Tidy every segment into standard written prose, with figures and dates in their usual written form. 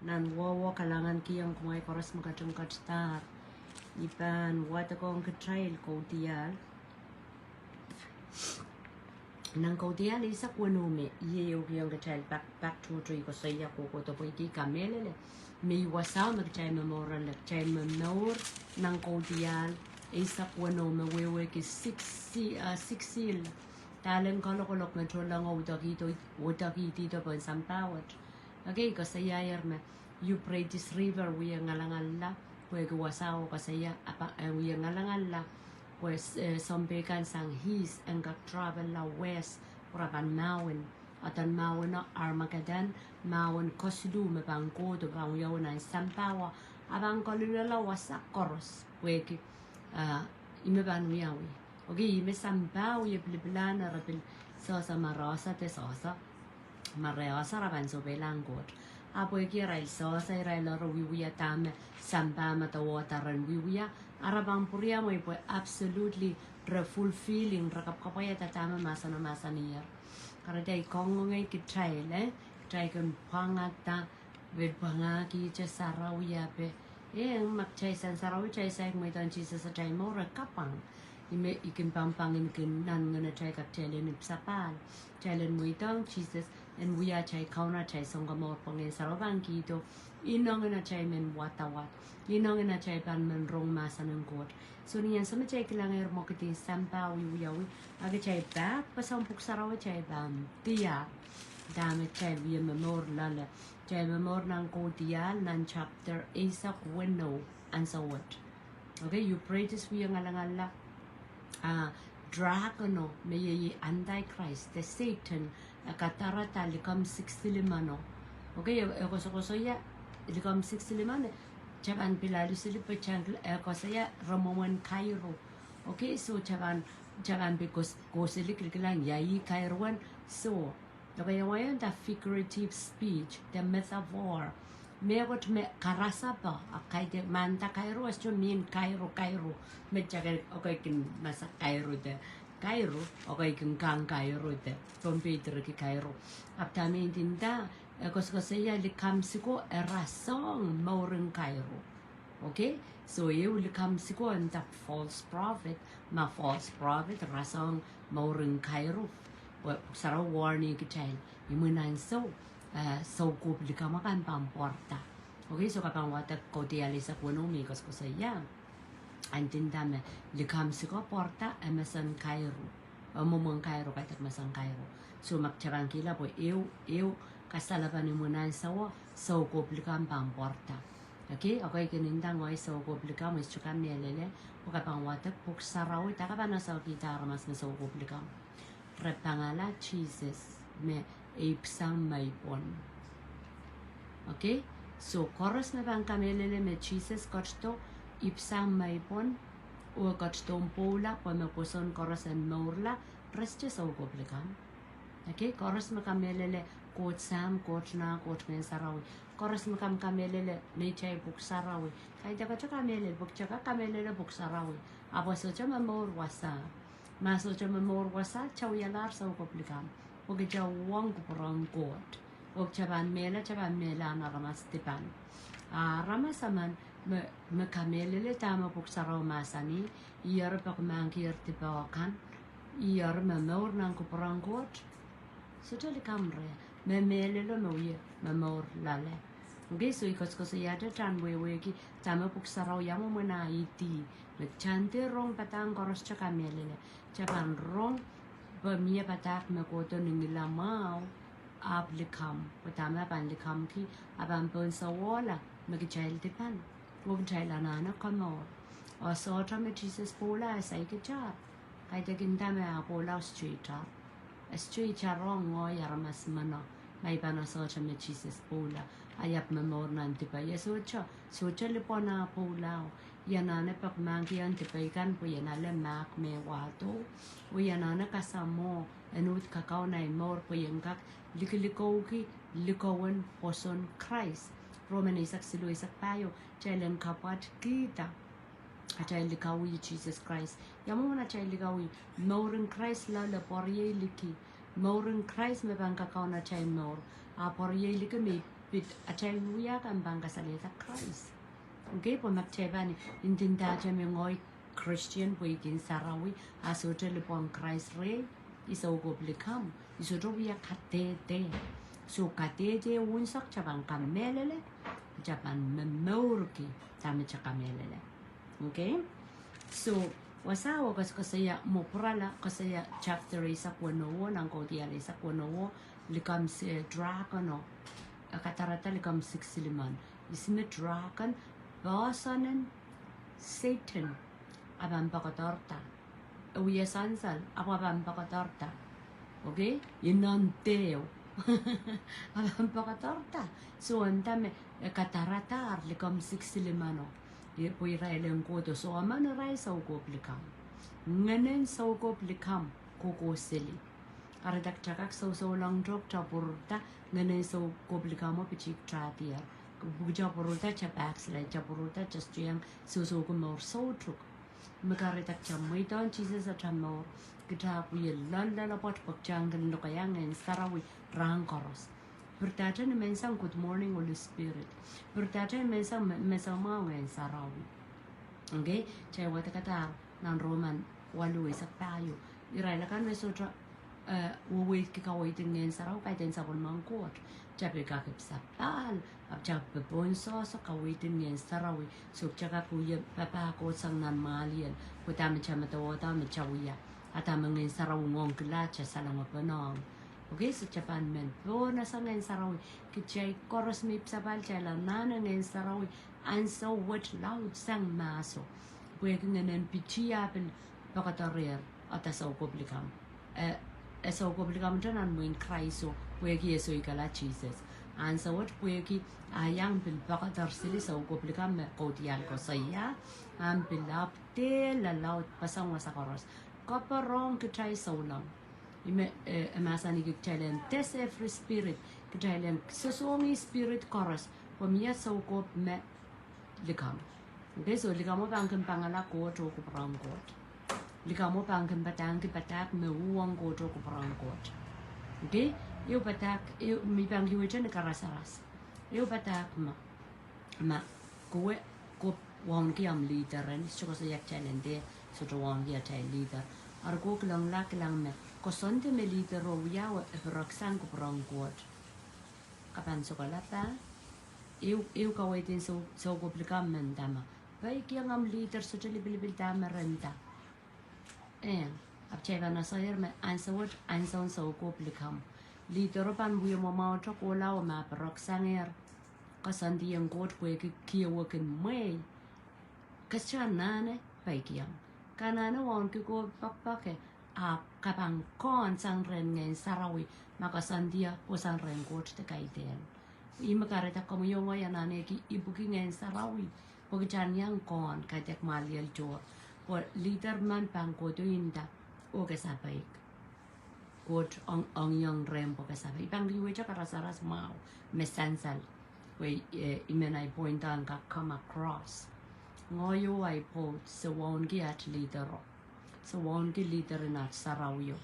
nan wo kalangan kiyang kumay koras makachong katstar ipan wata kong katrail ko tial nang ko tial isa kuanume iye yung katrail back to tree ko saya ko to po iti kamelele may wasa magchay memoral chay memor nang ko tial isa kuanume wewe ki 6 seal Dahl Kalokolok metro lang udagi dito po sa Sampawat. Okay, kasaya yarme. Euphrates River wiya ngalangalla. Pwe guwasaw kasaya apa wiya ngalangalla. Pues sombekan sang his ang travel la west uraban Mauen. Atan Mauen na Armageddon, Mauen kosdu mebangko to bang yaw na Sampawa. Abang kalula wasak koros. Pwe imeban wiyawi. Okay, mesambao ye bliblana rabil sosa marasa te sosa marasa raban so belangot apo ki rai sosa rai loro wiwia tame samba mata wataran wiwia arabang puria mo ipo absolutely fulfilling rakap kapaya tatama masana kara dai kongo ngai ki trai kan pangata ved pangaki che sarawia pe mak chai san sarawi chai sai mo dan Jesus sa chai mo rakapang ikin pampangin kin nan ngana chai kap chalen sapal chalen muitang Jesus and we are chai kauna chai songa mor pangin sarabang kito inong na chai men watawat inong na chai pan men rong masanang kot so niyan sama chai kilanger mo kiti sampa wiyawi aga chai back pasampuk sarawa chai bam tia dame chai wiya memor lala chai memor nang ko tial nan chapter isa winno and so what okay you pray this wiya ngalangala dragono may antichrist the Satan katarata likam 65 okay ako ya likam 65 chaban pilali silip changl ako saya ramoman Cairo okay so chaban because kosilik lang yayi Cairoan so okay ngayon the figurative speech the metaphor megot me karasa pa akay de manta Cairo as to mean Cairo me jaga okay kin masa Cairo okay kin kang Cairo de computer ki Cairo aptami tinda kos-kosaya likam siko erasong mauring Cairo okay so you likam siko anta false prophet rasong mauring Cairo saraw warning ki child imunan so publika makan pamporta okay so kapang wata kotiali sa kunomi kos ko saya antindame likam siko porta Amazon Cairo momong Cairo kay Amazon Cairo so magchabang kila po eu kasalaban ni munan so publika pamporta okay kinindang way so publika mo istukan nilele o kapang wata puksaraw takabana sa kita ramas na so publika repangala Jesus me ipsang maipon okay so koros na bang kamelele me Jesus kosto ipsang maipon o kosto pola po me poson koros en morla reste sa ukoplikam okay koros na kamelele kot na kot men sarawi koros na kamelele ne chay buk sarawi kay daga kamelele buk kamelele buk sarawi apo so chama mor wasa maso chama mor wasa chawyalar sa ukoplikam oke jawang kuperang kot ok caban mela na ramas tipan ramasaman me kamelele tama puksaraw masani iyar pak mangkir tipawakan iyar me mor nang kuperang kot so tali kamre me melele me mor lale okay so ikos yada tan wewe ki tama puksaraw yamo mena iti me chante rong patang koros chakamelele caban rong Bamia patak me koto ningila mau likam patama ban likam ki aban pon sawala magichail tipan wog chaila nana kamor o so me Jesus pola sai ke cha kai te kinta me pola street rong ngo yaramas mana mai bana so me Jesus pola ayap me mor nan tipa yeso cha lipona pola yanane pak mangkian tipaikan po yanale mak me wato o yanana kasamo enut kakao na mor po yangkak likowan poson Christ Roman isak silo isak payo chailen kapat kita chay likawi Jesus Christ yamo na chay likawi morin Christ la porye liki morin Christ me bang kakao na chay mor Apor ye like me bit achaluya kan bangasalita Christ. Okay, pumaktebani intinda jamingoi Christian weekend sarawi asotel upon Christ ray is ogoblikam isodobia katete so katete unsak chabang kamelele japan memorki tamicha kamelele. Okay, so wasawa kasaya moprala kasaya chapter isa kwanowo nang kodiala isa kwanowo likam se dragono katarata likam 6 liman isme dragon basanen Satan abang pakatorta uya sansal abang pakatorta. Okay, inanteo abang pakatorta so antame kataratar likam 6 limano pui railen koto so amana rai sa ukoplikam nganen sa ukoplikam koko sili aradak chakak so lang drop chapurta nganen sa ukoplikam mo pichik tratia buja purta chapak sila chapurta just yang so kumor so truk magaritak chamaiton Jesus at chamor kita puye lala pot pagjangan no kayangan sarawi rangkoros. Bertata na mensang good morning Holy Spirit. Bertata na mensang mawen sarawi. Okay? Chay wata kata ng Roman 8 sa tayo. Iray lakan may sotra wawait kikawait ngayon saraw kahit din sa pulmangkot. Chabi kakip sa pal. Abjak bebonso sa kawitin ngayon sarawi. So tsaka kuya papakot sang namalian. Kutami siya matawata machawiya. At amang ngayon saraw ngong kilatsa sa lang mapanong. Okay, so Japan men po na sa ngayon sarawi kitchay koros mip sa balchay la nana ngayon sarawi and so what loud sang maso pwede ngayon pichiyapin pakatarir at sa publikam sa publikam dyan ang muin kraiso pwede yeso ikala Jesus and so what pwede ayang pil pakatar sili sa publikam kotiyan ko sa iya ang pilapte lalaut pasang sa koros kaparong kitchay sa ulang masani kitalen tes every spirit kitalen sosongi spirit chorus pamia soko me likam. Okay, so likamo bangkem pangala ko to ko prang ko likamo bangkem batang ki batak me uang ko to ko prang ko. Okay, eu batak eu mi bang yu chen karasaras eu batak ma ko wang ki am leader en so so yak chalende so to wang ya chai leader ar ko klang la klang me kosonte me leader ro yawa roxan ko prong kot kapan so kalata eu ka waitin so ko plikam men dama bai ki am leader so tele bil dama renta ab chega na sayer me ansawat anson so ko plikam leader pan bu mo ma to ko la ma roxan er kasandi yang kot ko ki woken me kaschanane bai ki am kanana won ki ko pak kapang kon sang ren ngayon sarawi makasandia o sang ren kot te kaiten imakareta como yo ya nane ki ibuki ngayon sarawi pagjan yang kon katek maliel jo por leader man pang ko to inda o ke sapaik kot ang yang rem po ke sapaik pang liwe cha karasaras mau mesansal we imenai pointan ka come across ngoyo ai po so won gi at leader so won ki leader na sarawyo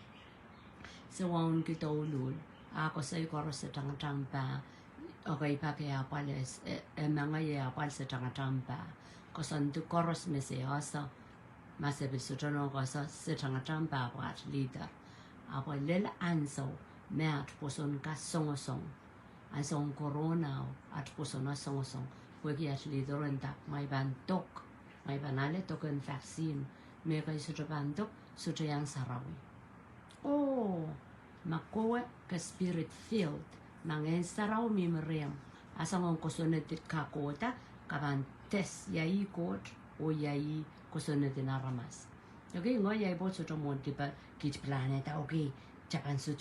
so won ki tolul ako sa koros sa tang pa okay pa kaya pales mga ya pal sa tang pa ko san tu koros me se asa masabi so tono ko sa tang pa at leader ako lel anso me at poson ka song asong corona at poson na song pwede at leader enta may bantok may banale token vaccine me kay sa bandok so yang sarawi makowe ka spirit filled mangen saraw mi meriam asang ko sonetit ka kota kaban tes yai kot o yai ko sonetin aramas okay ngo yai bo so monti pa kit planeta okay japan so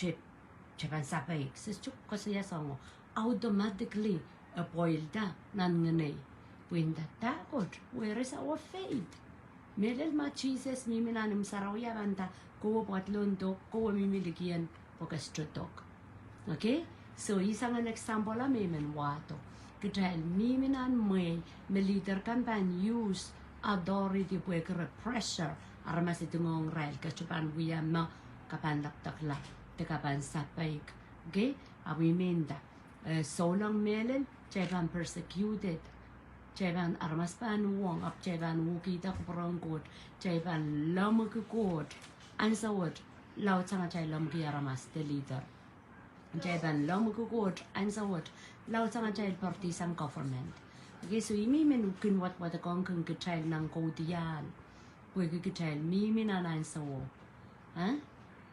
japan sapai sis chuk ko sa sango automatically apoilda nan ngene winda takot where is our faith Medel ma Jesus mi minanim sarawya banta ko patlondo ko mimilikian pokastrotok. Okay? So isang an example la memen wato. Kitail mi minan me leader campaign use authority puekere pressure armas itungong rail kachupan wiyama kapan laktakla te kapan sapaik. Okay? Awi menda solang melel chaiban persecuted chaiban armas pan wong up chaiban wuki ta kuprong god chaiban lam ku god ansawat lau changa chai lam ki aramas the leader chaiban lam ku god ansawat lau changa chai partisan government okay so imi men kin wat kong kin ke chai nang ko dial we ke chai mi na ansawo ha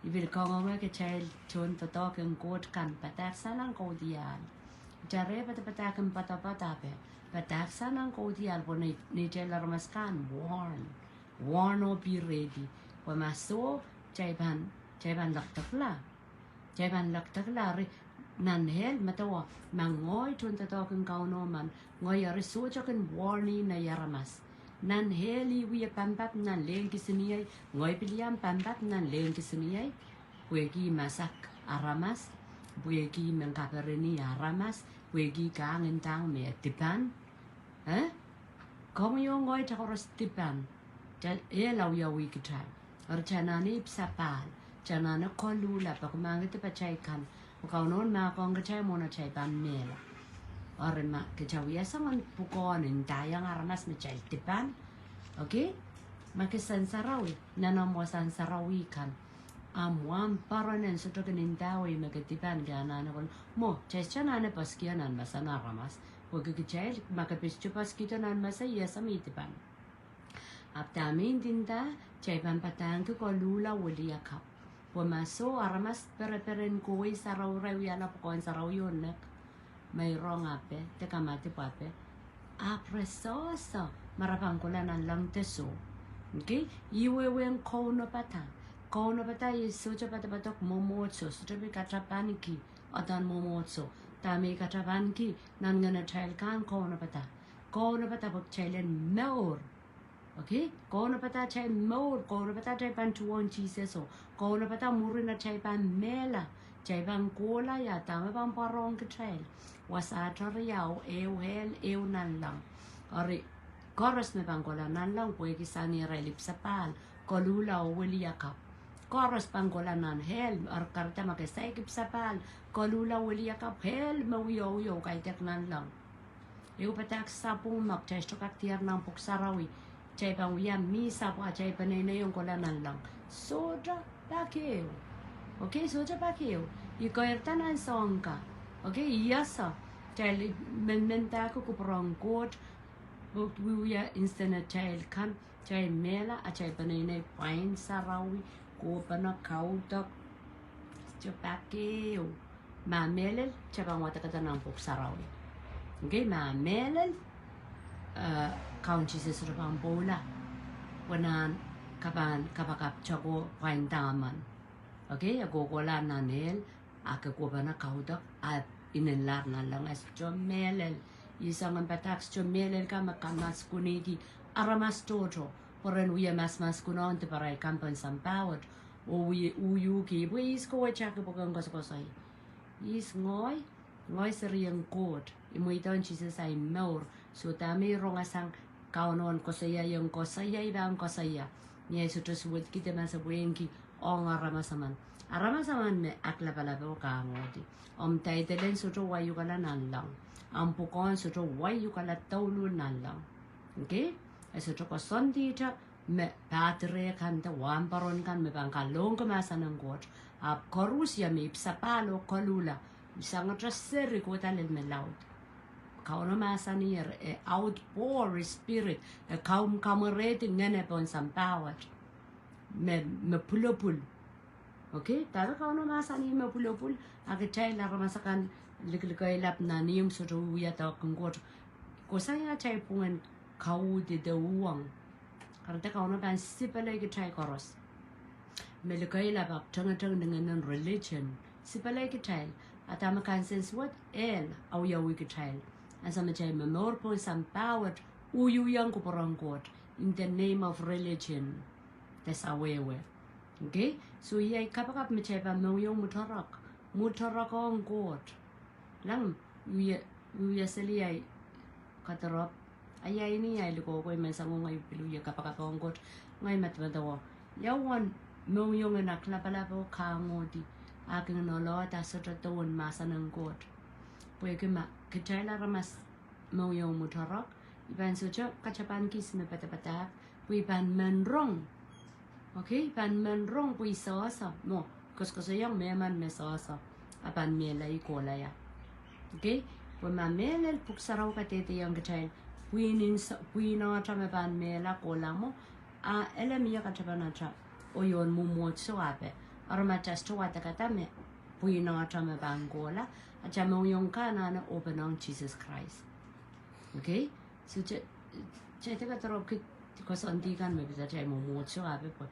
ibil kong ma ke chai chon to ken god kan patak salang ko dial jare patakan patape patak sanang ko dial bo ni jailer maskan warn or be ready wa maso jaiban laktakla ri nan hel matawa mangoy tun ken kauno man ngoy ari so kan warni na yaramas nan heli wi pambap nan leng kisiniay ngoy piliam pambap nan leng kisiniay wegi masak aramas wegi mengkaperini aramas wegi kangen tang me tipan kong yo ngoy takoros tipan lau ya wi kitai ar chanani psapal chanana kolula pakmang te pachaikan kaunon ma kong kachai mona chai ban mela ar ma kachawiya sangan pukon dayang aramas me chai tipan okay makisan sarawi nanamo san sarawi kan amwam paranen soto kenindawi magatipan gana na kon mo chana na paskianan masana ramas wag kichay makapischo paskito nan masaya sa mitipan aptamin dinda chaypan patang ko lula wali akap pumaso aramas peren kuwi saraw yana pokon saraw yun may wrong ape teka mati pape apresoso marapang kulanan lang teso okay iwewen kono patang Kono bata soja bata batok momotso soja bi katrapaniki adan momotso tami katrapaniki nan ngana child kan kono bata bok chilen maur okay kono bata chai maur kono bata chai pan tuon chiseso kono bata murina chai pan mela chai pan kola ya tama pan parong ke child wasatra yao eu nan lang ori koros me pan kola nan lang pwede sani relip sapal kolula o wili yakap Koros pangkolanan hel karta makisay sapal kolula wili yakap hel mawiyo kay teknan lang eu patak sapung magtesto kaktiar ng puksarawi chay pang wiyam misa pa chay panay yung kolanan lang soja pakeo okay soja pakeo ikoyertanan songka okay yasa chay menmenta ko kuprong kot wiya instant child kan chay mela a chay panay pain sarawi ko pana kautak chapakeo ma melel chabang watakata ng puksarawi okay ma melel kaunchi sa pang bola wanan kapakap chago pain daman okay agogola nanel akago pana kautak at inenlar na lang as chomelel isang ang pataks chomelel ka makamas kunigi aramas toto Poren uya mas kunon te paray kampan sampawat o uyu ki is ko chak pogang kosay is ngoy seriyang kot imuiton chisa say maur so tami rongasang kaunon kosaya yung kosaya ibang kosaya niya suto suwet kita man sa buyenki o nga aramasaman me akla pala po kangoti taitelen suto wayu kala nan lang ang pukon suto wayu kala taulo nan lang okay eso to kosondi ta me patre kan ta wamparon kan me pangkalong kemasan ng god ap korusya me ipsapalo kolula isang traseri ko talel me loud kauno masanir outpour spirit kaum kamerete ngene pon sampawat me pulopul okay tara kauno masani me pulopul agachay la ramasakan liklikay lap na niyum so to ya ta kunggot ko saya chay pungan kau di dawang karena kau nak sipalai kita koros melikai lah bab tengah dengan religion sipalai kita atau makan sensuat au yawi kita asa macam memor pun sampawat uyu yang kuperang kot in the name of religion that's away okay so iya kapakap macam memuyong mutarak ang kot lang uya seliai katerap ayay ini ay luko ko may sango ngay piluya kapakakongkot ngay matmatawa yawan yung anak na pala po kango di aking nolot asa tatuan masa ng kot puekima kecela ramas mau yang mutarok iban sojo kacapan kis me pata puiban menrong okay ban menrong pui sosa mo kos yang meman me sosa aban me lai kola ya okay puma melel puksarau katete yang kecel puina chame ban me la kola mo a elemia kacapana cha oyon mumo tsuape arma just wata katame puina chame ban kola acha mo yung kana na open on Jesus Christ okay so che te katro ki because on di kan me bisa chai mo tsuape po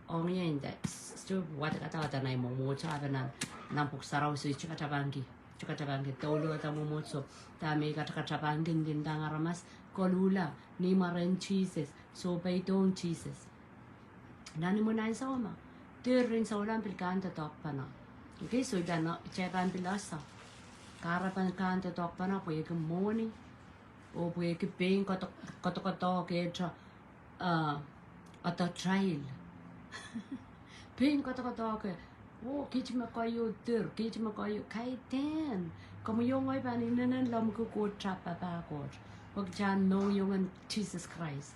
ong yen da stu wata kata na mo tsuape na puksarau so chikachabangi tolo ta mo so ta me kachabangi din dangaramas kolula ni maren Jesus so peitong Jesus nani mo nai sama tirin sa ulan pilkanta tokpana okay so dana cheban pilasa karapan kanta tokpana po yek moni o po yek ping koto ke tra ata trail ping koto ke o kichma kayo kichma kayo kaiten como yo ngai ban in lam ko trapa ba ko pag jan no yung Jesus Christ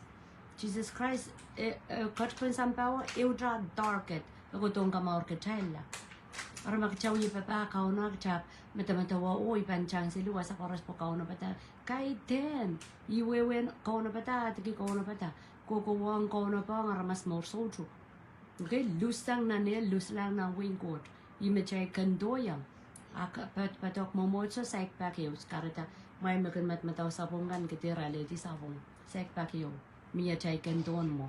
kat pen sampaw eudra darket ko tong kamor ke tella ara makchaw yi papa ka ona chap meta wa oi pan chang se luwa sa koras po ka ona pata kaiten iwewen ka ona pata tiki ka ona pata ko wang ka ona pa ngara mas mor soju okay lusang na ne luslang na wing court imechay kandoyang aka patok momotso saik pakyo skarata may makan mataw sabongan kitira ledi sabong saik pakyo miya chay kandon mo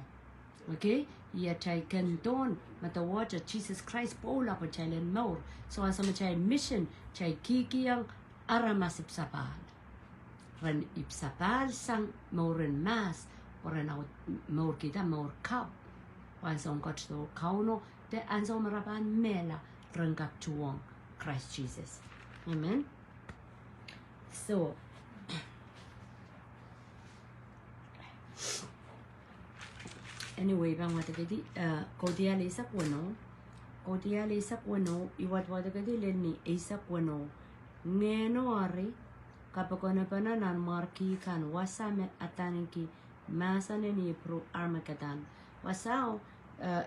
okay iya chay kandon matawaja Jesus Christ pola po chay len more so asama chay mission chay kikiyang aramasip sapal ran ipsapal sang moren mas oran out more kita more cup wansong kotso kauno te anso marapan mela rengkap chuang Christ Jesus amen so anyway bang wata kadi kodia lesa kuno iwat wata kadi lenni isa kuno ngeno ari kapakona pana nan marki kan wasame ataniki masane ni pro armakadan wasao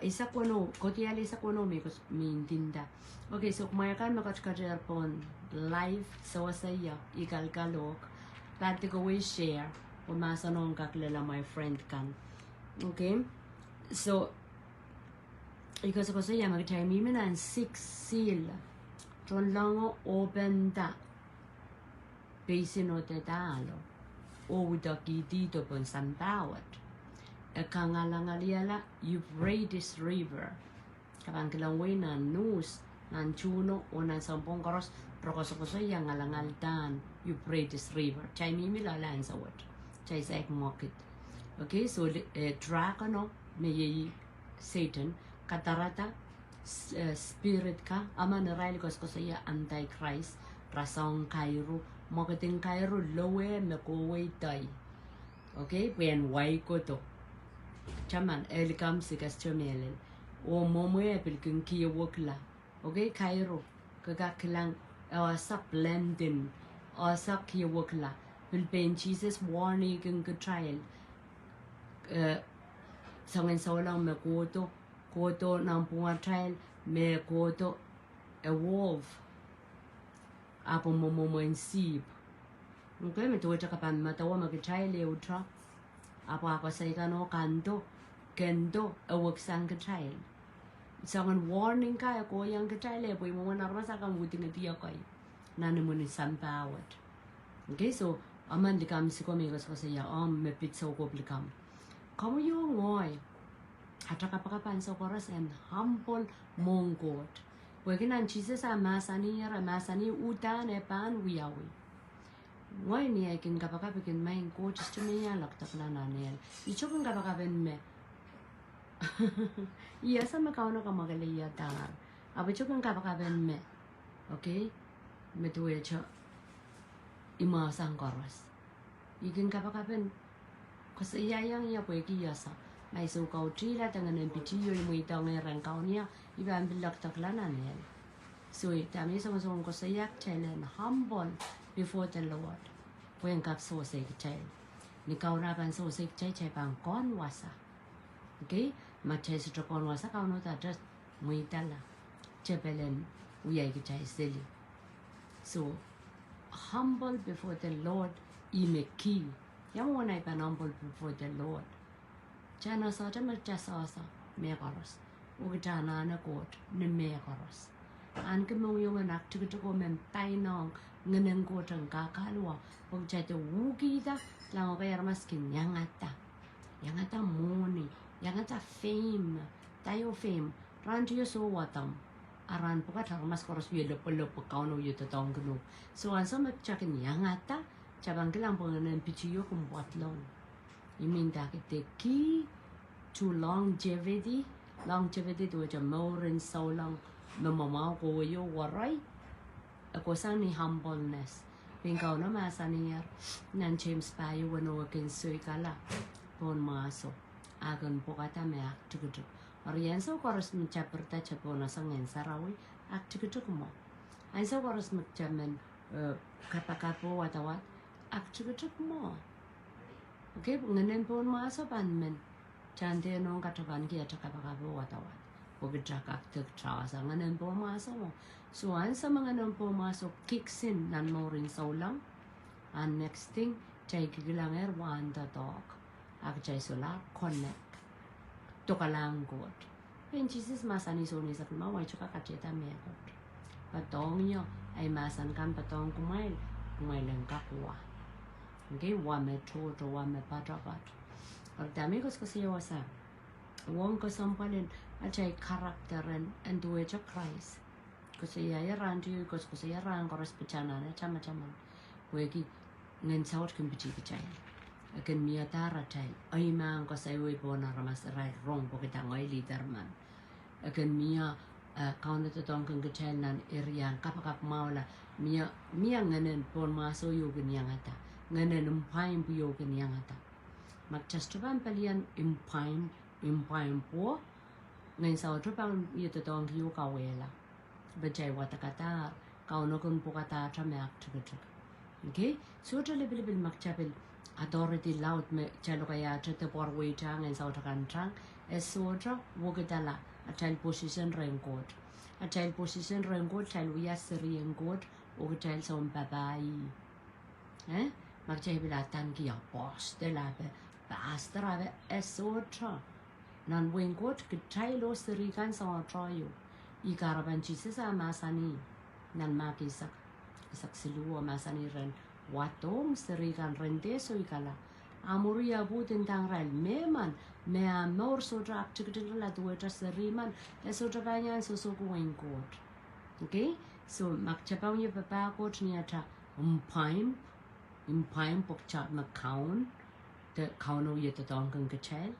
isa kuno kodia lesa kuno mi dinda okay so kumayakan makachkajar pon live so saya Kalokolok pati ko we share umasa nong kakilala my friend kan okay so because ko saya magtay mi menan 6 seal tron lango open da basino de Dahl o udaki dito pon sambawat kangalangaliala Euphrates River kapang kilangway na news nan chuno o nan sampung koros prokoso yang ngalangal dan Euphrates River chay mimi lalan sa wat chay sa market okay so dragon may Satan katarata spirit ka ama na rail ko saya antichrist rasong Cairo marketing Cairo lowe na ko way tay okay when why ko to chaman elikam sikas chomelen o momoe pilkin kiyo wokla okay Cairo kagakilang sak London sak kiyo wokla pilpen Jesus warning kung trial sangen saulang me koto nang punga trial me koto a wolf apo momo en sip okay me tuwa kapan matawa mag-trial eutra apo ako sa ikano kendo a waksang ka-trial sangen warning kaya ko yang ka-trial po yung mga narmasa kang buti nga tiya kayo nanamun ni sampawat okay so aman di kami si komigos ko saya me pizza ko blikam kamu yung ngoy at kapakapan sa koras and humble monggot wagi nan Jesus masani utan e pan wiyawi ngoy ni akin kapakapikin main ko just me ya laktak na nanel icho kung kapakapen me iya sama kauno ka magaliya tar abicho kung kapakapen me okay me tuwe cho imasang koras ikin kapakapen kasi yang ya pwede yasa may sukaw trila tangan ng pitiyo yung mga itang rangkaw niya iban bilak taklanan niya so tami sa masong ko sa yak chailan humble before the Lord. When God so sick child. Nikau raban so sick child bang kon wasa. Okay? Maches to kon wasa kau no ta just muitala. Chapelen we child silly. So humble before the Lord ime key. Yamu na ipan humble before the Lord. Chana sa chama chasa megaros. Ugitana na court ni megaros. An kemo yung anak to go men tainong nganang court ang kakalwa. Pag chate wugida lang kay armaskin yangata. Yangata money. Yangata fame. Tayo fame. Ran to you so watam. Aran po ka mas koros yelo polo po kauno yu totong gnu. So an sa magchakin yangata. Chabang kilang po ngayon pichiyo kung watlong. You mean that the key to longevity to which a more and so long no mama go you waray. Ako sang ni humbleness. Pinkaw na masaniya nan James pa yu wano akin suy kala. Pon maso. Agan po kata me aktukutuk. Oriyan so koros mi chaperta chapo na sang ensarawi aktukutuk mo. Ay so koros mi chamen kapakapo watawat aktukutuk mo. Okay, ngayon po maso panmen. Chante nung katapan kaya kapakapo watawat. Pagkakak sa ngayon po maso mo. So, an sa mga nang pumasok, kicks in nan mo rin sa ulang. And next thing, chay kikilang one the dog. Ak chay sula, connect. To kalang god. When Jesus masani so ni sa kumaway, chuka kacheta megot. Patong nyo, ay masan kan patong kumail lang kakwa. Okay, wame toto, wame patapat. Pagdami ko siya wasa. Wong ko sampalin, at chay karakter and do it Christ. Kasi yaran to you, kasi yaran koros pechana na chama. Wegi ngen saut kan pichi kecai. Akan miatara cai. Ay mang ko say we bona ramas right wrong pokita ngoy leader man. Akan mia kau na totong kan kecai nan irian kapakap maula mia ngenen pon maso yo ganyang ata. Ngenen umpain pu yo ganyang ata. Magchastuban palian umpain po. Ngen saut pang yo totong yo kawela. Bajay watakata kauno kun pukata chamak chuk. Okay, so to level makchapel authority loud me chalo kaya chete porway chang and sautakan chang as soja wogadala a child position raincoat. A child position raincoat child we are Syrian coat or child some babai. Makchabilatan kia boss de labe bastra as soja. Non wing coat could child or Syrian sa try you. Ikaraban Jesus masani nan makisak siluwa masani ren watong serikan rente so ikala amuria butin tangral meman me amor so drap chikitin la dueta seriman so drapanya so going court. Okay, so makchapang yu papa court niya umpaim pokchat makaun the kauno yetatong kang kachel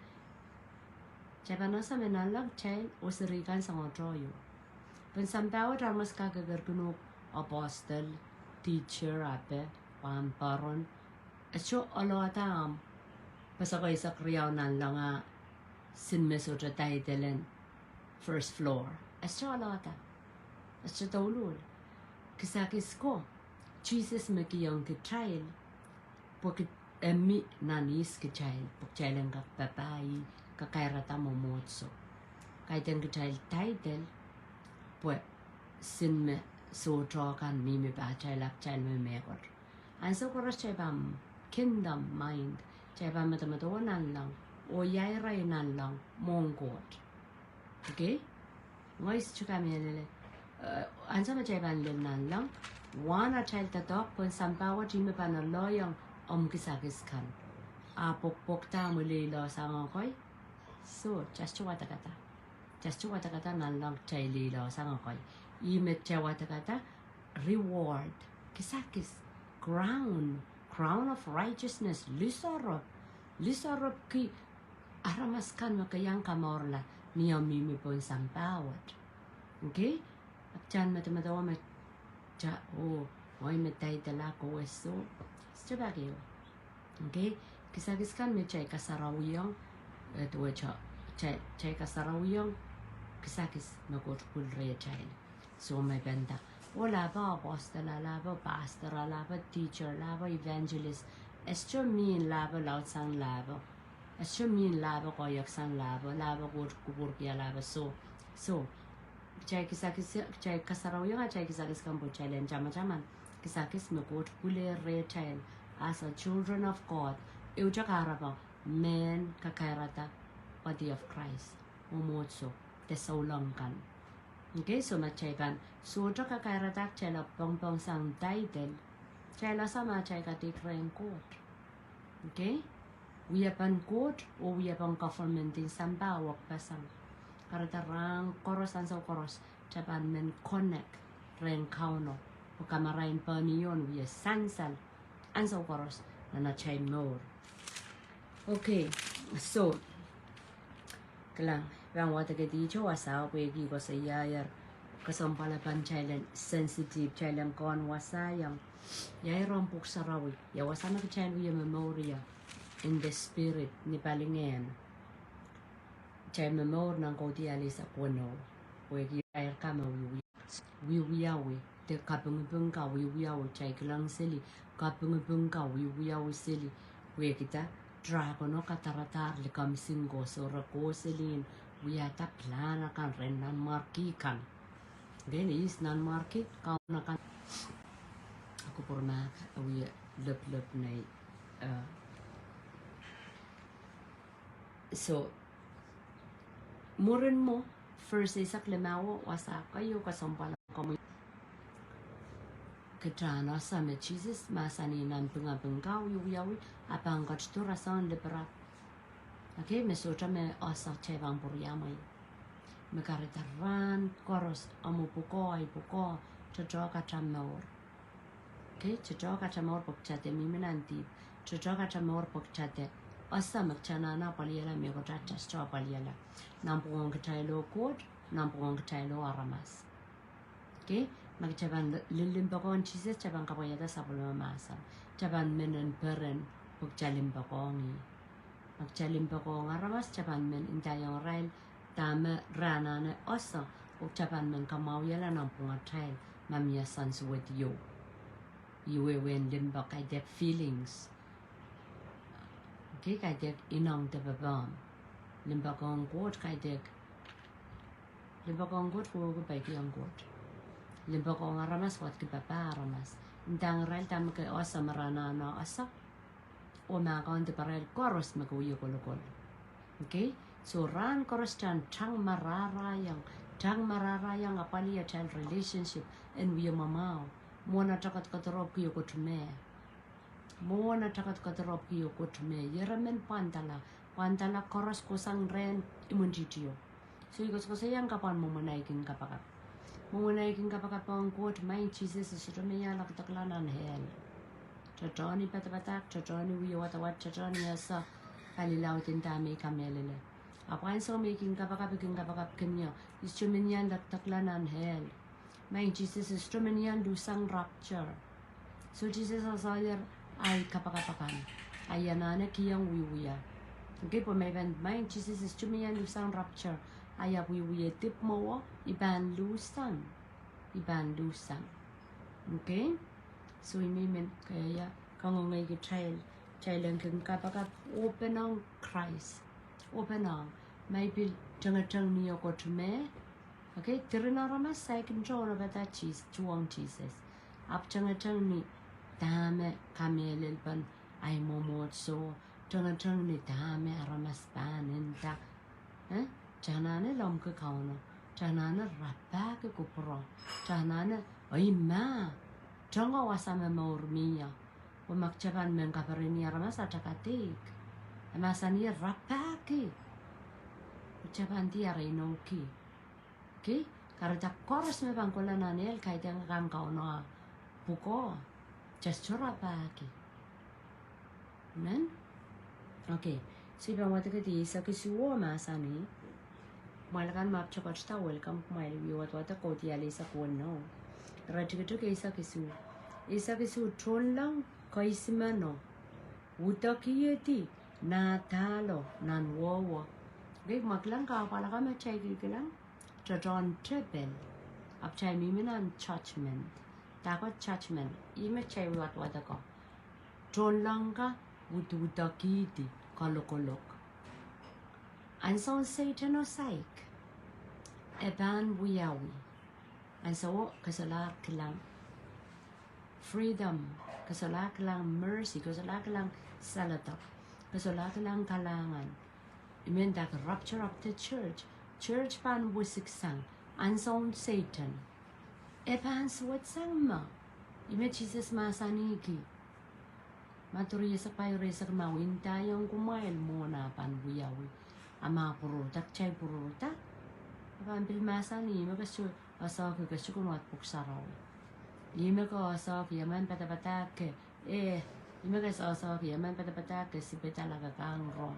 Japanese menalag child o serikan sa ngotroyo. Pensampawa ramas kagagargunok apostle, teacher, ape, pamparon. Asyo aloatam. Pasakay sa kriyaw nan lang sinmeso sa titlen first floor. Asyo aloatam. Asyo taulul. Kisakis ko, Jesus makiyang kichild. Porque emi nanis kichild. Pagchild ang kakapay, kakairata mo motso. Kahit ang kichild title, pues sin me so kan mimi ba chalak chal me megot and so koras chabam kingdom mind chabam matamato nan lang o yai rai nan lang mongot. Okay, ngois chuka melele an sama chaban len nan lang wana child ta dog pon sampawa jime pa na loyang kisakis kan a pok ta muli lo sang koy so just watakata nan lang chay lilo sang koy imet chay watakata reward kisakis crown of righteousness lisarop ki aramaskan makayang kamorla niya mimi pon sampawat. Okay, apchan matamatawa met cha oy metay dala ko eso stabagyo. Okay, kisakis kan me chay kasarawiyang to chay kasarawiyang kisakis magotpul rea child. So may benda O laba apostle, laba pastor, laba teacher, laba evangelist. Esto mean laba laut sang laba. Esto mean laba koyak sang laba kubur kia laba so. Chay chay kasaraw yung chay kisakis kampo challenge jaman kisakis mekot pule retail as a children of God. Euja karaba men kakairata body of Christ. Umotso tesaulangkan. Okay, so macayban so jo kakairata chay la pong sang title. Chay la sama chay katikren court. Okay? We apan court o we apan government in samba wak pasang. Karata rang koros ansaw koros japan men connect ren kauno o kamarain panion we sansal ansaw koros na chay more. Okay, so kelang bang wata ke di cho wasa we gi ko sa yayar kasampala pan chailan sensitive chailan kon wasa yang yay rompuk sarawi ya wasa na chail we memoria in the spirit ni palingen chay memor nang ko di alisa kono we gi ay kama we te kapung ka we chay kelang seli kapung ka we seli we kita dragono kataratar le kamsingo so rako selin we ata plana kan renan marki kan then is nan marki kan kan aku pernah we lep nai so murin mo first isak lemawo wasa kayo kasampala kami Ketrana sama Jesus masani nan pengabengkau yawi abang kat tu rasan leberat. Okay, mesota me asa cebang puriamai. Mekaritaran koros amu puko cocok kacamor. Okay, cocok kacamor pokcate mimenanti. Cocok kacamor pokcate. Asa mekcanana paliela megotachas coba paliela. Nampung ketailo kod, nampung ketailo aramas. Okay. Magcaban lilimbagon Jesus caban kapayata sabulma masa caban menen beren pugcalimbagongi magcalimbagong aramas caban men intayong rail tama ranane osa caban men kamawyala ng pungatrail mamia sans with you when limba kay dek feelings okay kay dek inang debabam limbagong god kay dek limbagong god ko baikiyang god Limbago nga ramas wat ki papa ramas. Intang rail tam ke osa marana na asa. O makon te parel koros makuyo kolokol. Okay? So ran koros chan chang marara yang apali a child relationship and we mamao. Mona takat katorop kiyo kotume. Mona takat katorop kiyo kotume. Yeramen pantala koros kosang ren imunjitiyo. So ikos kosayang kapan mo manaikin kapakap. Munaikin kapakapang kot main Jesus sudomenya la kataklanan hel. Chachani patapatak, chachani wiyawatawat, chachani asa kalilaw tintami kamelele. Apan so making kapakapikin kapakap kanya, instrumenyan la kataklanan hel. Main Jesus instrumenyan lusang rapture. So Jesus asayer ay kapakapakan. Ayanana kiyang wiwiya. Okay po may main Jesus instrumenyan lusang rapture. Ayaw wiwiya tip mo iban lusang. Okay? So imimin kaya kangongay ki child ang kung kapakap open ang Christ. Open ang may bil jangatang niyo ko tume. Okay? Tirinaramas sa ikin na bata chuang Jesus. Ap jangatang ni dame kamelil pan ay momotso. Jangatang ni dame aramas paninta. Janane lom ke kauno, janane rapa ke kupro, janane oima, jangan wasame maurmiya, umakcapan mengkaparini aramas atakatik, amasani rapa ke, ucapan tiara inoki, okay, karena koros me bangkola nanel kaitang kang kauno, buko, just rapa ke, men, okay, si bangwat ke di sa kisuwa masani. Malakan map chokat sta welcome kumai wiwat wata koti alisa kuno. Rajigatu ke isa kisu tron lang kaisimano. Utakiyeti na talo nan wowo. Gay maglang ka pala ka machay kilang. Chachon trepel. Up chai miminan judgment. Dagot judgment. Ime chai wat ko. John langa wutaki kalokolok. And so Satan or psych. Eban wiyawi. And so kasala kilang freedom. Kasala kilang mercy. Kasala kilang salatak. Kasala kilang kalangan. It meant that rupture of the church. Church pan wisik sang. And so Satan. Eban swat sang ma. Ime Jesus masaniki. Maturi sa payo sa mawinta yung kumail muna pan wiyawi. Ama purutak chay purutak. Apan pilmasani magasu asok kasukunwat puksaraw. Lima ko asok yaman patapatak imagas asok yaman patapatak si betalaga kang ron.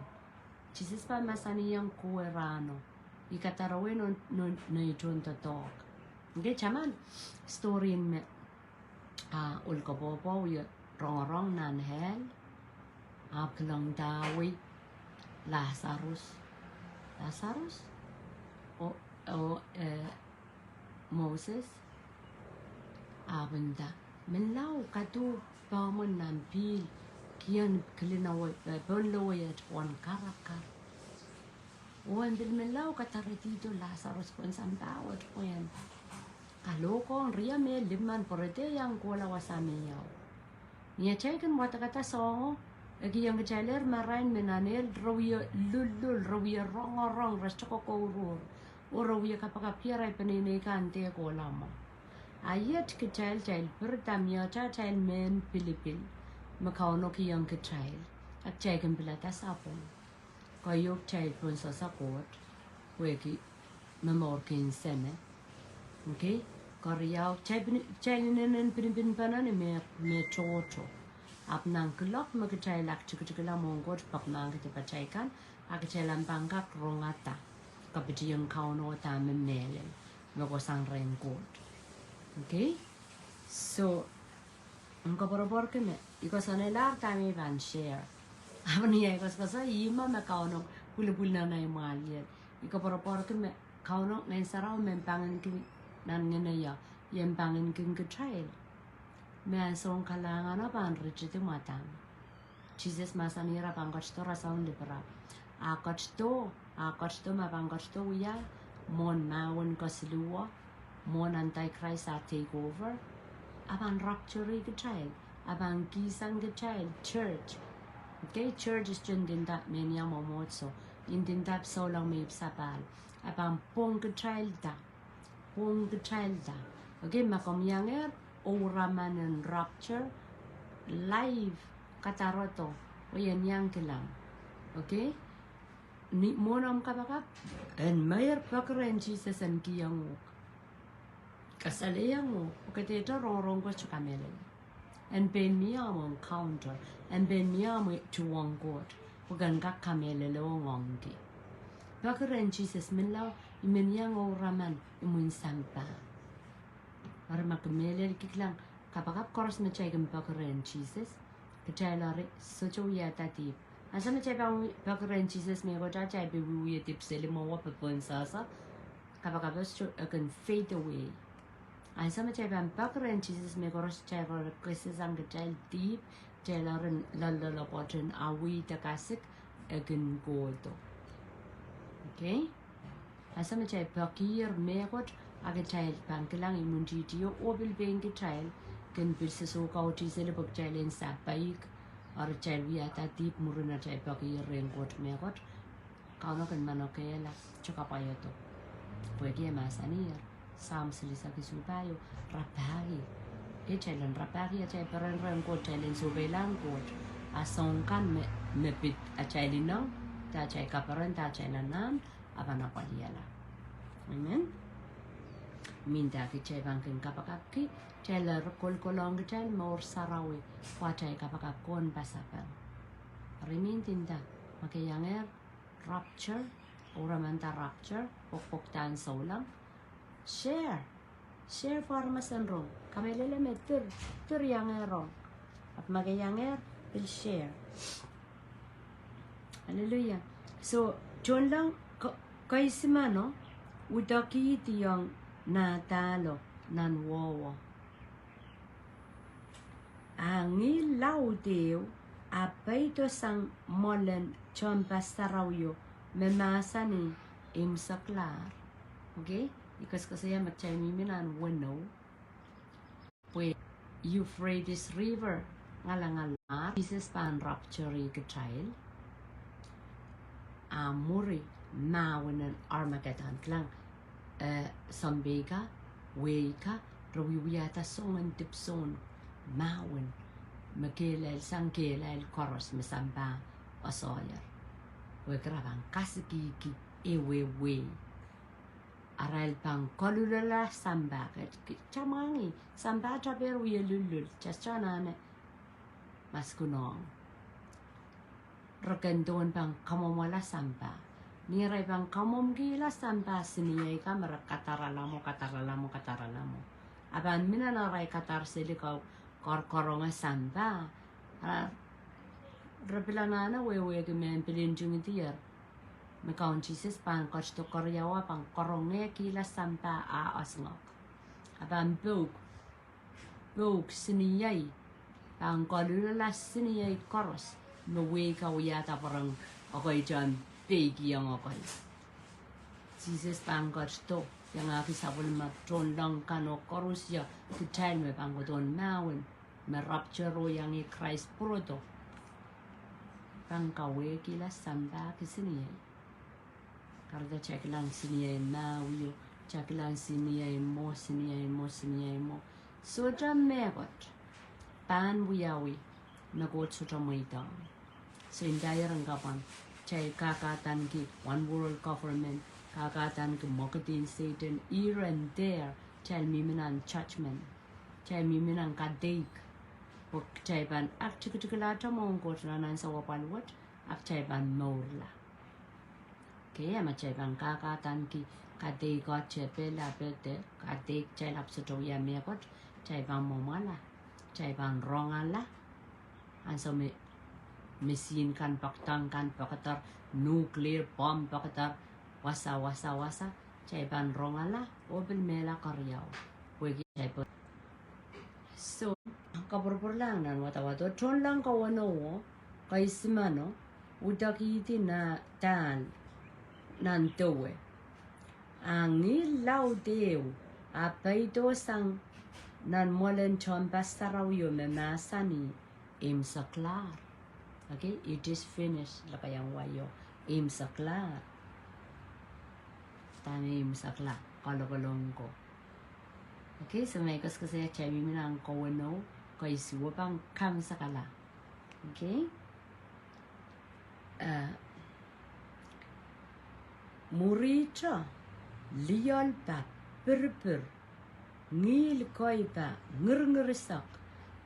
Jesus pa masani yung kuwerano. Ikatarawin no itun to talk. Okay, chaman story in ulkopopo rong nan hell. Aplang dawi Lazarus. O Moses abenda men lau katu pamon nan pil kian klinawo bonloyet on karakar wan bil men lau kataretito Lazarus kon santawat poyan kalokong ria me liman porete yang kola wasami yaw niya chaikan wata kata songo lagi yang kecaler marain menanel rawiya lulul rawiya rong rastoko kourur Urawiya kapakapiray paninikan te ko lama. Ayat kecail pertamia cail men Pilipil. Makauno kiyang kecail. At cail pilatas apon. Kayok cail pun sa sakot. Weki memorkin sene. Okay? Kariyaw cail nenen pinipinpanan me chocho. Apnang kelok magkecail ak cukucukula mongkot paknang ketipacaikan. Ak cailan pangkak rongata. Kapiti yung kauno tamen melen. Mako sang renkot. Okay? So, ang kaporapor kami, iko sa nilar kami van share. Apan niya, iko sa ima me kauno, puli-puli na yung mga liyan. Iko kaporapor kami, kauno, ngayon saraw, mempangin kin, nan nganaya, yung pangin kin katrail. May asong kalangan na pan, richito matang. Jesus masanira pang kachto rasaon lipara. Akachto mapangkachto uya, mon mawon kasiluwa, mon antichrist take over, abang rupture the child, abang kisang the child, church. Okay, church is dyan din that menya momotso, in din that so lang may sapal, abang pong the child da. Okay, makomyanger, oraman and rupture, live, kataroto, uyan yang kilang. Okay? Ni monam kapakap and mayor pakren Jesus and kiyango kasaleyango ukateta rong ko chukamele and ben miyamo counter and ben miyamo to one god uganga kamele lo ngongi pakren Jesus minlaw imenyango raman imun sampa para makamele kiklang kapakap koros na chaygan pakren Jesus kachalare socho yatati Asama chay bakaran Jesus may go chay bibuya tipsili mo wapapon sasa kapagabas can fade away. Asama chay bakaran Jesus may go chay kasi sang chay deep chay laran lalalapotin awi takasik agan godo. Okay? Asama chay bakir may go aga chay pangkilang imunjitiyo obil bengi chay can bilsiso kao chisili pag chay len sapaik or child we at a deep muruna type of raincoat megot, Kalokan manokela, chocapayoto. Puedia masanier, Sam Silisaki Subayo, Rapari, Echelan Rapari, a chaperon raincoat, challenge surveillant coat, a song can me pit a childino, touch a caparan, touch a nan, Avanapaliela. Amen. Mintaki chebankin kapakaki, cheller kolkolong chel more sarawi, watchay kapakakon basapan. Rimintinda, makayanger, rupture, oramanta rupture, pokpoktan solang. Share farmasan rong, kamelele metur, tur yanger rong. At makayanger, will share. Hallelujah. So, John lang, kaisimano, udaki iti yung na talo nan wowo. Angi laudeu a peito sang molen chompa sarawyo memasani imsaklar. Okay? Because kasi machay miminan wano. Pwe Euphrates River ngalangalar. Jesus pan rapture ke child. Muri mawanan Armageddon klang. Sambega, Weka, Rawiwiyata songan tipson, Mawan, Makelel, Sankelel, Koros, Mesamba, Osoyer. Wegravan Kasiki, Ewe, Aral Pang Kolula Samba, Chamangi, Samba Taber, we lulul, Chachanane, Maskunong. Rokendon Pang Kamomala Samba. Niray bang kamom gila samba siniyay ka mara kataralamo. Aban minanaray katar silikaw korkoronga samba. Rapilanana wewe men pilinjung tiyer. Mekaon Jesus pan kosto koryawa pang koronge gila samba a asngok. Aban bog siniyay pang kolula siniyay koros. Mawe ka uyata parang okay dyan. Big yang ako'y. Jesus pangkat to yang aki sabol matron lang kano korusya kutel me pangkodon mawen me rapture yang i Christ proto pangkawe kila samba kisini karda check lang sini mawiyo check lang sini mo so jam megot pan wiyawi nagot so jamoita so indaya rangkapan Chay kakatan ki one world government, kakatan ki mokatin Satan, here and there, chay miminan judgment, chay miminan kadik, chay ban aktikitikilata mongkot nanan sa wapalwat, ak chay ban morla. Kaya ma chay ban kakatan ki kadikot chay pela pete, kadik chay lapsoto ya mekot, chay ban momala, chay ban rongala, and so me mesin kan paktang kan pakatar nuclear bomb pakatar wasa chay ban rongala obil mela karyaw wegi chay po so kaburpur lang nan watawato tron lang kawano kaisimano udakiti na tan nan towe angi laudeu apaito sang nan molen chompastaraw yo memasani imsaklar. Okay, it is finished. Lakayang wayo. Imsakla. Tami imsakla. Kalokolong ko. Okay, so may kasi chabi mo ng kawano. Kay suwa pang kam sakala. Okay? Murita. Liyal pa. Purpur. Ngil koy pa. Ngirisak.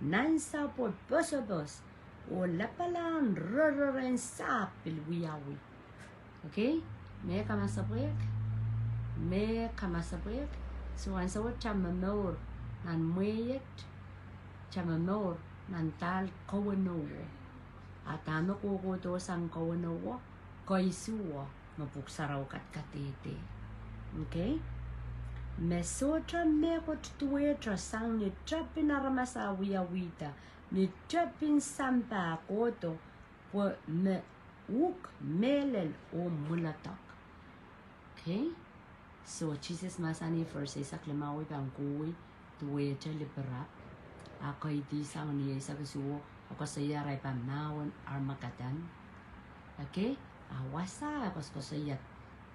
Nansa po bosobos. O lapalan rararen sapil wiyawi. Okay? Me kamasapwek. So ang sawat chamamor nan mweyet. Chamamor nan tal kawanowo. At ano kukuto sang kawanowo. Kaisuwa. Mapuksaraw katete. Okay? Mesotra mekot tuwetra sang ni trapinaramasa wiyawita. Ni trapin sampa koto po me uk melel o mulatak. Okay? So Jesus masani first ay saklamawi pang kuwi tuwe cha liberap. Ako'y di sang niya sa kasuo o kasaya ray pamawan Armageddon. Okay? Awasa akos kasaya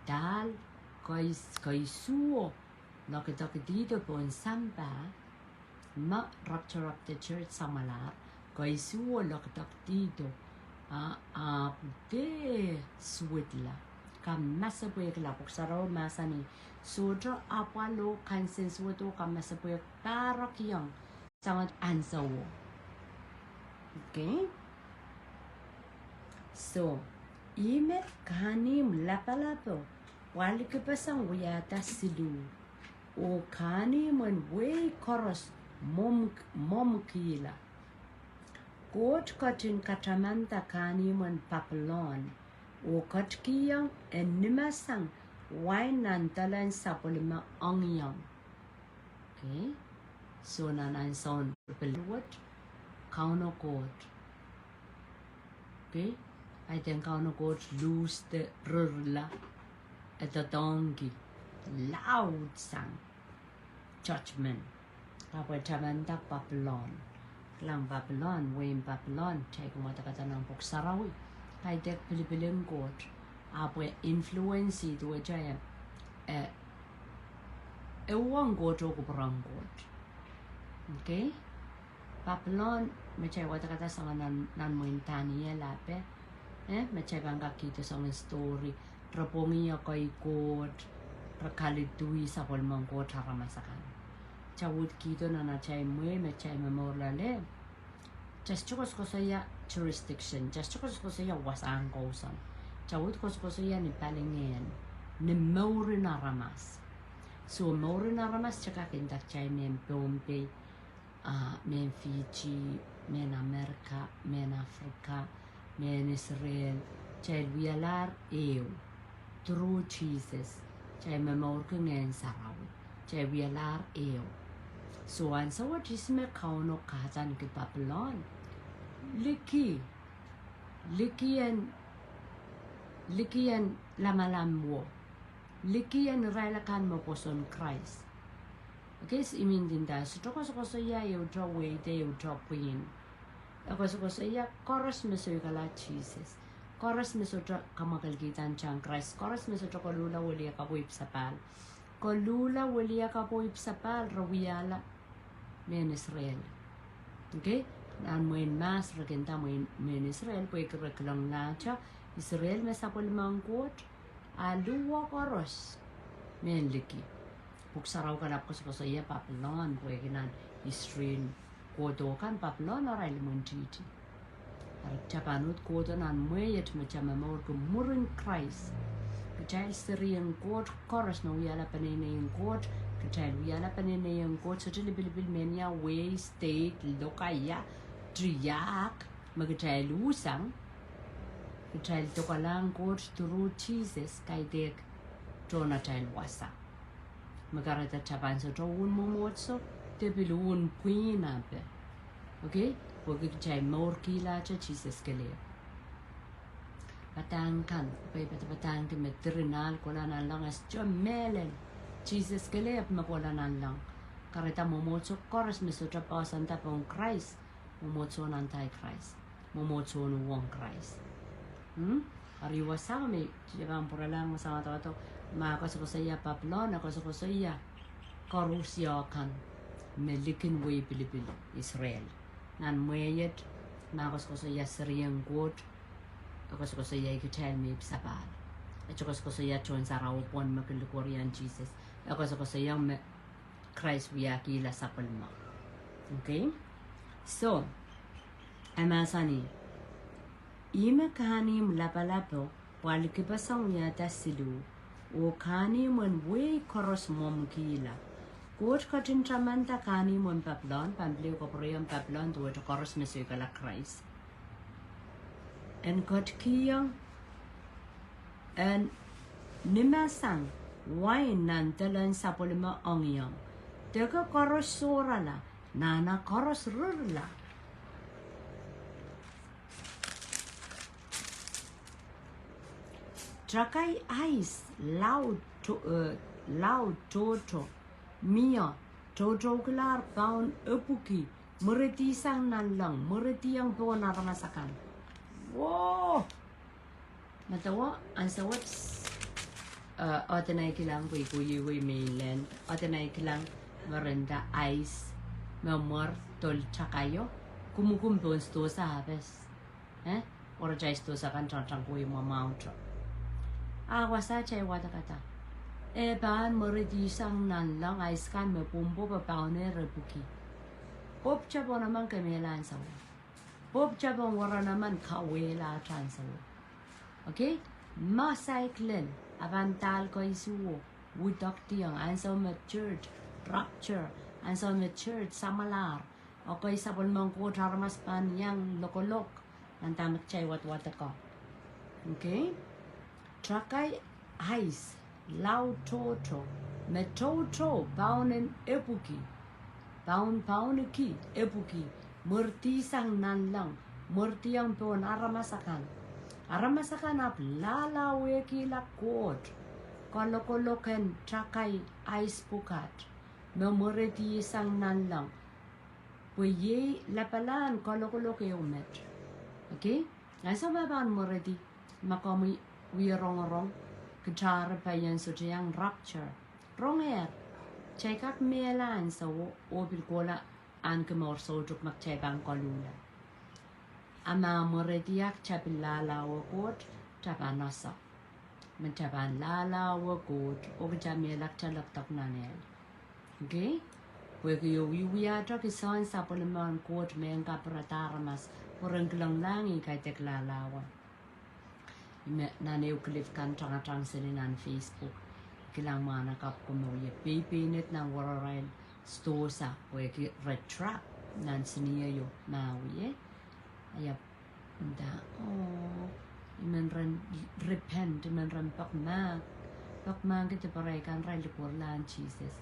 Dahl kay suo nakita dito po ang sampa ma rapture of the church sa malar kay suo laktak dito de suwitla kam masabuy klapok saraw masani sudra apalo kansen suwito kam masabuy para kiyang sangat ansawo. Okay, so imet kanim lapalapo wali kapasang wiyata silu o kanim and way koros mom kila kot katin katamanta kaniman papalon o katkiyang en nimasang wine nantalan sapulima angyang Okay, so nan sound what Kalokolok. Okay, I think Kalokolok lose the rurla at the donkey. Loud sound. Judgment. Kapag taman tak Babylon. Lang Babylon, Wayne Babylon, take matakata ng puksarawi. Kay dek Pilipiling God. Apo influence ito jaya. Ewan God o kuparang God. Okay? Babylon, macay watakata sa nan mo intaniya lape. Macay bangga kita sa story. Rapongi ako God. Rakalidui sa polmang God haramasakan. Chawud kito na chay machay memorale. Just chukos ko saya jurisdiction. Just chukos ko saya wasang kosan. Chawud ko saya ni palingen. Ni mauri na ramas. So mauri na ramas chaka kindak chay men Bombay, men Fiji, men Amerika, men Afrika, men Israel. Chay wialar ew. True Jesus. Chay memor ko ngayon sarawi. Chay wialar ew. So an sa what is me kauno kazan ke Babylon. Liki and lamalamwo. Liki and railakan mo poson Christ. Okay, so imin din da. So toko so ya you draw way de you draw queen. Ako so ya chorus me so kala Jesus. Chorus me so kamakalgitan chang Christ. Chorus me so kolula wali ka po ipsapal. Kolula wali ka po ipsapal rawiala. Men Israel. Okay? Nan mo in mas regenta mo in men Israel po ikreklang nacha Israel me sapol mangkot aluwa koros men liki. Puksaraw kalap ko sa iya Babylon po ikinan history kodo kan Babylon oray limuntiti. Arak chapanut kodo nan mo yet machamamor ko murin Christ. Kachal Syrian God koros na uyala panene yung God. Kachal uyala panene yung God so tilibil menya way state lokaya triyak magkachal usang. Kachal to kalang God through Jesus kay dek Jonathan wasa. Magarata chapan so to un momotso tebilun puinape. Okay? Wagi kachal more kila cha Jesus kele. Patangkan, patang ke metrinal kola nan lang as melen. Jesus kele ap makola nan lang. Kareta momotso koras misotra pasan tapong Christ. Momotso nantai Christ. Momotso no wong Christ. Ariwa sa kami, jibang pura lang sa mga to, makasako sa iya Babylon, nakasako sa iya Korusya kan, melikin way Pilipil, Israel. Nan mwayet, makasako sa iya Syrian God, nakasako sa iya ikitel may sapal. At nakasako sa iya chon sa rawpon, makilukorian Jesus. Nakasako sa iya Christ wiyakila sa palma. Okay? So, amasani, Ima kani mlapalapo walikipasang yata silu o kani mon way koros mom kila. Kot katin tramanta kani mon Babylon pambleo kopriyan Babylon to koros mesukala Christ. En kot kiyang en nimasang wine nan talan sapulima ongyang. Teka koros sorala nana koros rurla. Trakai ice loud toto mia toto kelar pound epuki mereti sang nalang mereti yang po naramasakan. Wow, natawa ang sawat otanay kilang kuy mainland otanay kilang merenda ice memor tol chakayo kumukumpon sto sa habes or jay sto sa kan chang kuy mamauto. Wasa chay wata kata. Baan meredi sang nan lang ais kan me pumpo pa paune rebuki. Pop chabo naman kamelan sawo. Pop chabo wara naman kawela chan sawo. Okay? Masaiklin avantal ko isuwo. Woodok tiyang ansaw me church rapture ansaw me church samalar. Okay sabon mong ko charmas pan yang lokolok. Nantamak chay wat-wata ko. Okay? Trakai ice, loud toto, Metoto paunen epuki. Paun epuki. Murti sang nan lang. Murti ang pon aramasakan. Aramasakan ap lala weki la kot. Kalokoloken chakai ice pukat. Memurti sang nan lang. Puye lapalan kalokolok eumet. Okay? Asa baban murti. Makomi wirong. Kachara pa yan so yang rapture. Wrong Check melan so obil kola an kemor so juk mak chebang kolula. Ama morediak chabilala wo kot chabanasa. Men chaban lala wo kot o jamelak chalak tak nanel. Okay? Wegi yo wiya tak isan sa poliman kot men kaprataramas porenglang langi kay tek lalawa. Naneu klif kan tang sininan Facebook. Kilang mana kap kumoye pipinit ng wararan store sa weki retrap nan siniya yo mawi ayap da iman ran repent iman ran pakma kita paray kan ran likurlan Jesus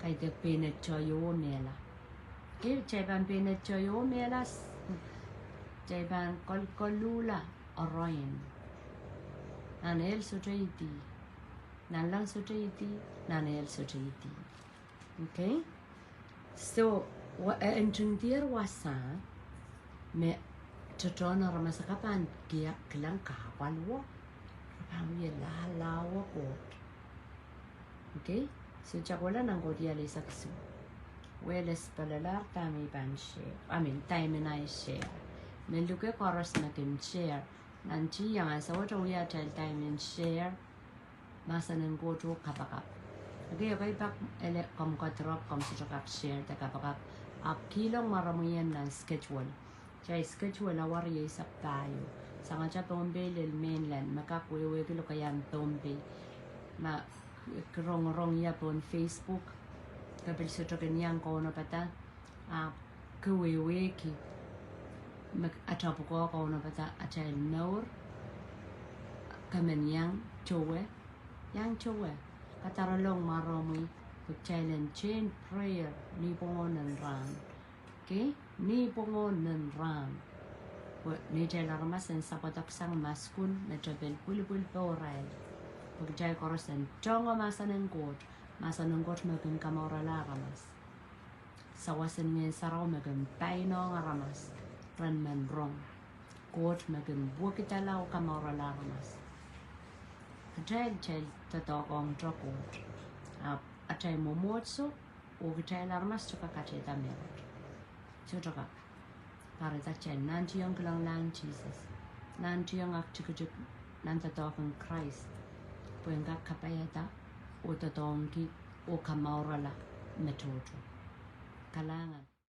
kay de pinet choyo mela kay cheban pinet choyo melas cheban kolula orayin anel sotraiti Nalang society, nanel society. Okay? So, entuntir wasa me chochono ramasakapan kia kilang kahapal wo. Rapawi lalawa kot. Okay? So, chakola nang kodia le saksu. Weles palalar tami ban share. Time and I share. Me look at chorus na kim share. Nanchi yang asa wato we are tell time and share. Masa nang go to kapakap. Okay, pak ele kom drop kom sujak share ta kapakap. Ap kilong maramuyan ng schedule. Chay schedule awar ye sa tayo. Sa nga cha Tombe lil mainland makakwewe kilo kayang Tombe. Ma rong ya pon Facebook. Kapil sujak niyang ko no pata. Kwewe ki. Atapo ko no pata achay nor. Kamen yang chowe. Yang chowe kataralong maromi challenge chain prayer ni pongon nan ran okay ni pongon nan ran ni jela ramasen sapatak sang maskun na jabel pulpul toral pagjay korosen chongo masaneng kot maging kamora la ramas sawasen ngin saraw maging paino nga ramas ran man rong kot maging bukitalaw kamora la ramas Kajay tatokong trokot. Atay momotso o kajay larmas choka kachay tamerot. Choka. Para takchay nantiyong kilang lang Jesus. Nantiyong akchikujuk nantatokong Christ. Puweng kapayata o tatongki o kamaurala metodo. Kalangan.